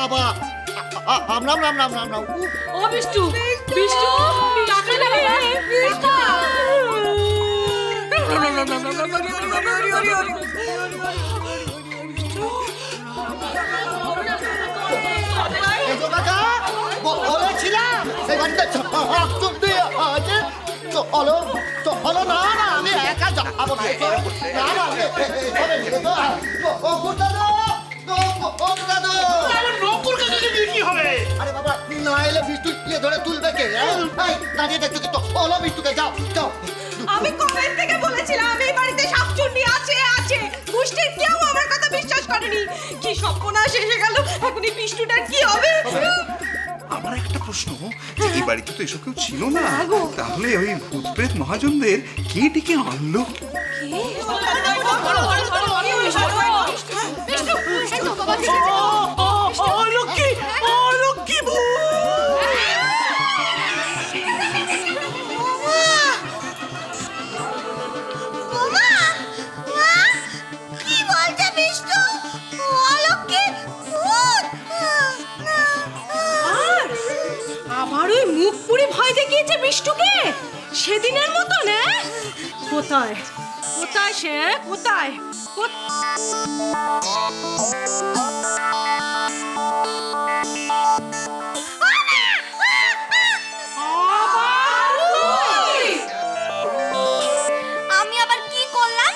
বাবা রাম রাম রাম রাম রাম। ও বিষ্টু বিষ্টু টাকা নেবে বলেছিলাম সেই বাড়িতে আছে। চলো চলো, না না আমি একা যাবো না। আরে বাবা না এলে বিষ্টু ধরে তুলবে কে? দাঁড়িয়ে দেখছো কি? চলো বিষ্টুকে যাও যাও। আমি কবে থেকে বলেছিলাম এই বাড়িতে শাকচুন্নি আছে আছে। গোষ্ঠীর কেউ আমার কথা বিশ্বাস করেনি। কি সর্বনাশ এসে গেল, এখন এই বিষ্টুটার কি হবে? আমার একটা প্রশ্ন, এই বাড়িতে তো এসব কেউ ছিল না, তাহলে ওই ভূতপ্রেত মহাজনদের কে ডেকে আনলো? বিষ্টুকে সেদিনের মতো না? কোথায় কোথায় সে? কোথায়? আমি আবার কি করলাম?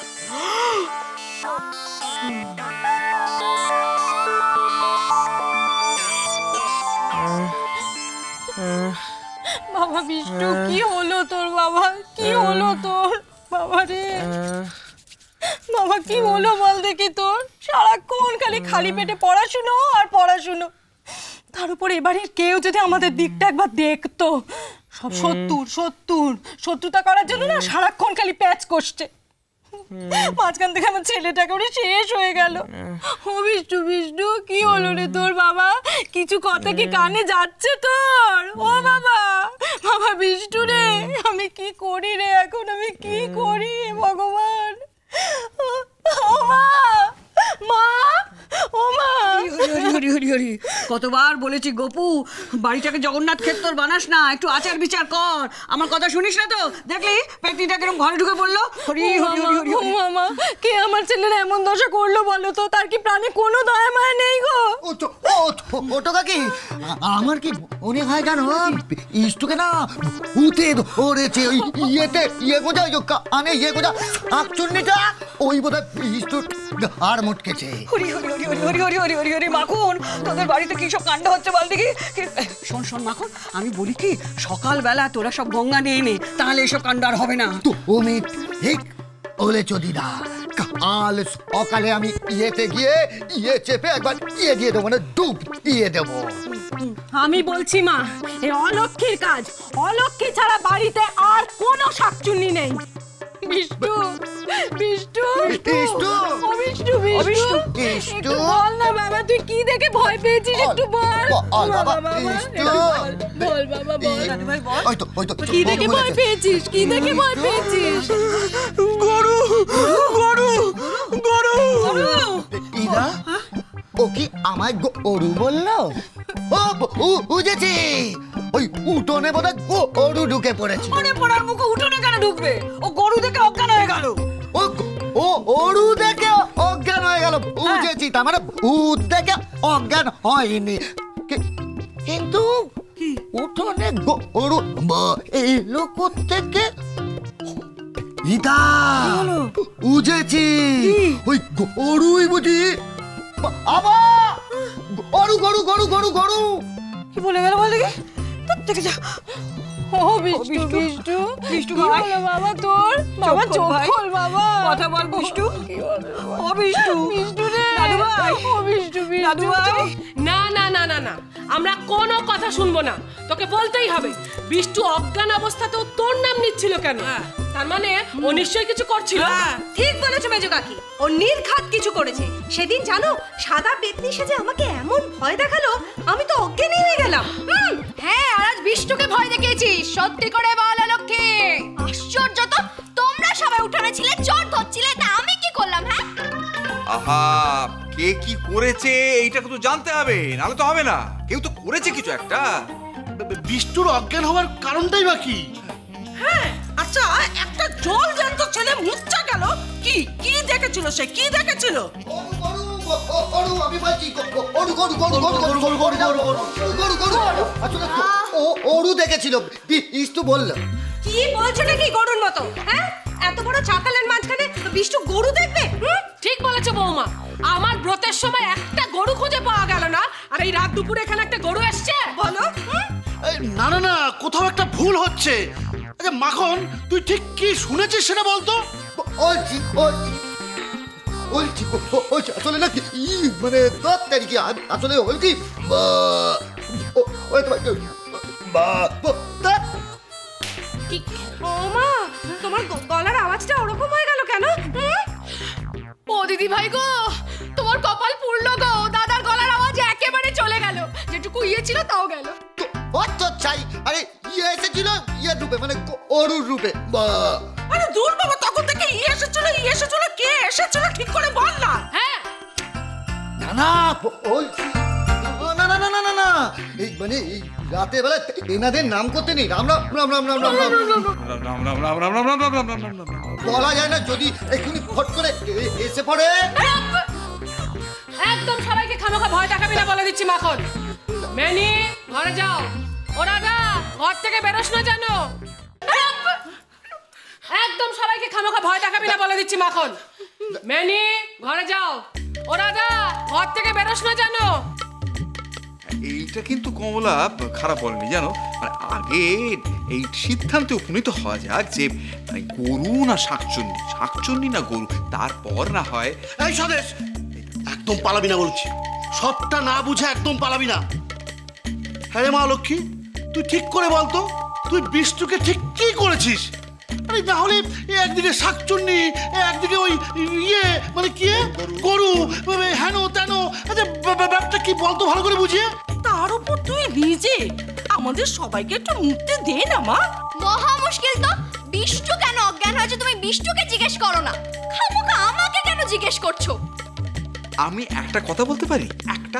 বাবা বিষ্টু কি হলো তোর? বাবা কি হলো তোর? বাবা রে বাবা কি হলো বল দেখি তোর? সারাক্ষণ খালি পেটে পড়াশুনো আর পড়াশুনো। তার উপর এবারের কেউ যদি আমাদের দিকটা একবার দেখতো। সব শত্রুতা করার জন্য না সারাক্ষণ খালি প্যাচ কষছে। মাঝখান থেকে আমার ছেলেটাকে ওরে শেষ হয়ে গেল। ও বিষ্টু বিষ্টু কি হলো রে তোর? বাবা কিছু কথা কি কানে যাচ্ছে তোর? ও বাবা বাবা বিষ্টু রে, আমি কি করি রে এখন? আমি কি করি ভগবান? ও মা মা ও মা। কতবার বলেছি গোপু, বাড়িটাকে জগন্নাথ ক্ষেত্র বানাস না, একটু আচার বিচার কর। আমার কথা শুনিস না তো? দেখলি পেটনিটা কিরকম ঘরে ঢুকে পড়লো। হরি হরি হরি হরি। মামা কে আমার ছেলের এমন দশা করলো বলো তো? তার কি প্রাণে কোনো দয়া মায়া নেই গো? ওটো কাকি আমার কি মনে হয় জানো, ইষ্টুকে না ভূতে ধরেছে। ওই ইয়ে গোজা কানে ইয়ে গোজা শাকচুন্নিটা ওই বোধহয় ইষ্টুর আর মটকেছে। হরি হরি হরি হরি হরি হরি হরি হরি হরি। মাখন তোদের বাড়িতে কি সব কাণ্ড হচ্ছে বল দেখি। শোন শোন মাখন, আমি বলি কি সকালবেলা তোরা সব গঙ্গা নিয়ে নে, তাহলে এসব কাণ্ড আর হবে না। তো তুমি ঠিক বলেছো দিদা। কাল সকালে আমি ইয়েতে গিয়ে চেপে একবার দিয়ে দেবো, মানে ডুব দিয়ে দেবো। আমি বলছি মা, এই অলক্ষীর কাজ। অলক্ষী ছাড়া বাড়িতে আর কোনো শাকচুন্নি নেই। বিষ্টু বিষ্টু বিষ্টু ও বিষ্টু বিষ্টু বিষ্টু বল না বাবা, তুই কি দেখে ভয় পেয়েছিস? একটু বল বাবা। বল বাবা বল। ওই তো কি দেখে ভয় পেয়েছিস? কি দেখে ভয় পেয়েছিস? গরু গরু গরু। দিদা ও কি আমায় গরু বললো? ও বুঝেছি, ওই উঠোনে বোধহয় গরু ঢুকে পড়েছে। ওরে পড়ার মুখে উঠোনে কেন ঢুকবে? ও গরু দেখে অজ্ঞান হয়ে গেল। ও গরু দেখে অজ্ঞান হয়ে গেল, বুঝেছি। তার মানে ভূত দেখে অজ্ঞান হয়নি, কিন্তু উঠোনে গরু এলো কোত্থেকে? বুঝেছি, ওই গরুই বুঝি। আবার গরু গরু গরু গরু গরু কি বলে গেল বল দেখি। দেখে যা। ও বিষ্টু বিষ্টু বিষ্টু বাবা তোর বাবা চোখ খোল বাবা, কথা বল বিষ্টু। ও বিষ্টু বিষ্টু রে দাদু ভাই। ও বিষ্টু দাদু ভাই। না না না না না, আমরা কোনো কথা শুনবো না। তোকে বলতেই হবে, বিষ্টু অজ্ঞান অবস্থাতেও তোর নাম নিচ্ছিল কেন? তার মানে ও নিশ্চয়ই কিছু করছিল। ঠিক বলেছো মেজো কাকি, ও নির্ঘাত কিছু করেছে। সেদিন জানো সাদা পেতনি সেজে আমাকে এমন ভয় দেখালো, আমি তো অজ্ঞানই হয়ে গেলাম। হ্যাঁ, আর আজ বিষ্টুকে ভয় দেখিয়েছিস। সত্যি করে বল লক্ষ্মী। আশ্চর্য তো, তোমরা সবাই উঠানে ছিলে, চোর ধরছিলে, তা আমি কি করলাম? হ্যাঁ আহা, কে কি করেছে এইটা তো জানতে হবে, নাহলে তো হবে না। কেউ তো করেছে কিছু একটা। বিষ্টুর অজ্ঞান হওয়ার কারণটাই বা কি? হ্যাঁ, আচ্ছা, একটা জল জ্যান্ত ছেলে মুচ্চা গেল, কি কি দেখেছিল সে? কি দেখেছিল? ওরু দেখেছিল, বিষ্টু বলল। কি বলছো নাকি গরুর মতো? হ্যাঁ, এত বড় চাতালের মাঝখানে বিষ্টু গরু দেখবে? ঠিক বলেছো বৌমা, আমার ব্রতের সময় একটা গরু খুঁজে পাওয়া গেল না, আর এই রাত দুপুরে এখানে একটা গরু এসছে। বলো। না না না, কোথাও একটা ভুল হচ্ছে। আচ্ছা মাখন, তুই ঠিক কি শুনেছিস সেটা বলতো। আসলে না মানে কি আসলে হল কি, ও মা, তোমার গলার আওয়াজটা ওরকম হয়ে গেল কেন? ও দিদি ভাই গো, তোমার কপাল পুড়লো গো, দাদার গলার আওয়াজ একেবারে চলে গেল, যেটুকু ইয়ে ছিল তাও গেল। চাই, আরে ইয়ে এসেছিল ইয়ে রূপে, মানে অরুর রূপে। আরে দূর বাবা, তখন থেকে ইয়ে এসেছিল, কে এসেছিল ঠিক করে বল না। হ্যাঁ, না না বলছি, না না না না না না, এই মানে এই রাতের বেলা এনাদের নাম করতে নেই। রাম রাম রাম রাম রাম রাম রাম বলা যায় না, যদি এক্ষুনি ফট করে এসে পড়ে। একদম সবাইকে খামোখা ভয় দেখাবি না বলে দিচ্ছি মাখন। মেনি, ঘরে যাও। ও রাজা, ঘর থেকে বেরোস না জানো। একদম সবাইকে খামোখা ভয় দেখাবি না বলে দিচ্ছি মাখন। মেনি, ঘরে যাও। ও রাজা, ঘর থেকে বেরোস না জানো। এইটা কিন্তু কমলা খারাপ বলেনি জানো। মানে আগে এই সিদ্ধান্তে উপনীত হওয়া যাক যে গরু না শাকচুন্নি, শাকচুন্নি না গরু, তারপর না হয়। এই স্বদেশ, একদম পালাবি না বলছি, সবটা না বুঝে একদম পালাবি না। হ্যাঁ রে মা লক্ষ্মী, তুই ঠিক করে বলতো, তুই বিষ্টুকে ঠিক কি করেছিস? আরে না হলে একদিকে শাকচুন্নি, একদিকে ওই ইয়ে মানে কি গরু, হেন তেন। আচ্ছা ব্যাপারটা কি বলতো ভালো করে বুঝিয়ে। তার উপর তুই নিজে, আমাদের সবাইকে একটু মুক্তি দে না মা। মহা মুশকিল তো। বিষ্টু কেন অজ্ঞান হয়েছে তুমি বিষ্টুকে জিজ্ঞেস করো না, খামোখা আমাকে কেন জিজ্ঞেস করছো? আমি একটা কথা বলতে পারি? একটা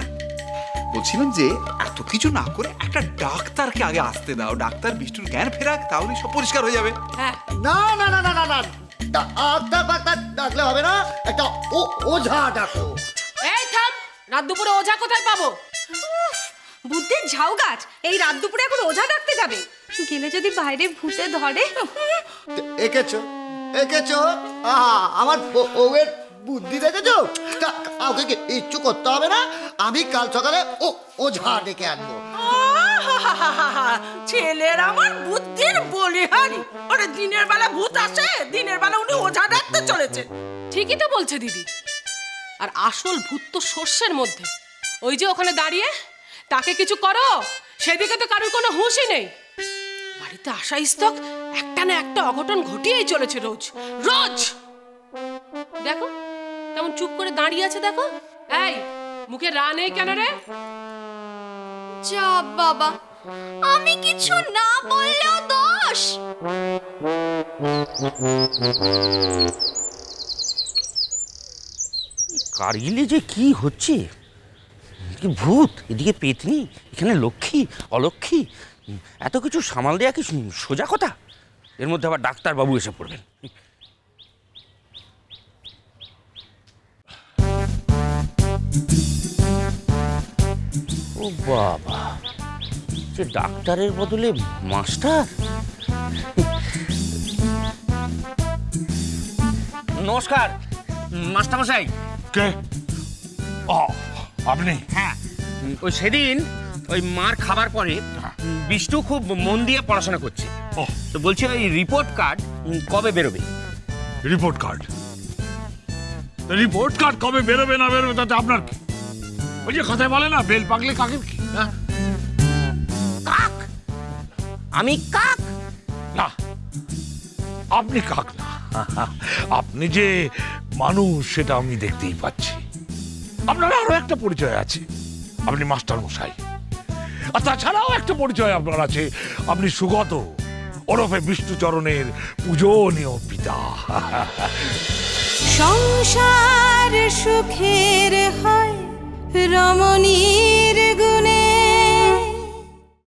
বলছিলাম যে এত কিছু না করে একটা ডাক্তারকে আগে আসতে দাও, ডাক্তার বিষ্টুর জ্ঞান ফেরাক, তাহলে সব পরিষ্কার হয়ে যাবে। হ্যাঁ, না না না না না না, ডাক্তার ফাক্তার ডাকলে হবে না, একটা ওঝা ডাকো। এই থাম, রাত দুপুরে ওঝা কোথায় পাবো? বুদ্ধের ঝাউ গাছ, এই রাত দুপুরে এখন ওঝা ডাকতে যাবে? গেলে যদি বাইরে ভূতে ধরে। এঁকেছো এঁকেছো, আমার বউয়ের বুদ্ধি দেখেছো। কাউকে কিচ্ছু করতে হবে না, আমি কাল সকালে ওঝা ডেকে আনবো। ছেলের আমার বুদ্ধির বলিহারি। আরে দিনের বেলা ভূত আসে, দিনের বেলা উনি ওঝা ডাকতে চলেছে। ঠিকই তো বলছে দিদি। আর আসল ভূত তো শস্যের মধ্যে, ওই যে ওখানে দাঁড়িয়ে। তাকে কিছু করো, সেদিকে তো কারোর কোনো হুঁশই নেই। বাড়িতে আসা স্তক একটা না একটা অঘটন ঘটিয়েই চলেছে রোজ রোজ। দেখো কেমন চুপ করে দাঁড়িয়ে আছে, দেখো। এই মুখে রা নেই কেন রে? যা বাবা, আমি কিছু না বললেও দোষ। কার্গিলে যে কি হচ্ছে, এদিকে ভূত, এদিকে পেতনি, এখানে লক্ষ্মী অলক্ষ্মী, এত কিছু সামাল দেওয়া কি সোজা কথা? এর মধ্যে আবার ডাক্তারবাবু এসে পড়বেন। ও বাবা, যে ডাক্তারের বদলে মাস্টার। নমস্কার মাস্টারমশাই। কে? আপনি? হ্যাঁ, ওই সেদিন ওই মার খাবার পরে বিষ্টু খুব মন দিয়ে পড়াশোনা করছে। তো বলছি ওই রিপোর্ট কার্ড কবে বেরোবে? Report card? রিপোর্ট কার্ড কবে বেরোবে না বেরোবে তাতে আপনার কি? ওই যে কথায় বলে না, বেল পাকলে কাকের কি? কাক? আমি কাক না, আপনি কাক না, আপনি যে মানুষ সেটা আমি দেখতেই পাচ্ছি। আপনার আরো একটা পরিচয় আছে, আপনি মাস্টার মশাই। আর তাছাড়াও একটা পরিচয় আপনার আছে, আপনি সুগত ওরফে বিষ্ণুচরণের পূজনীয় পিতা। সংসার সুখের হয়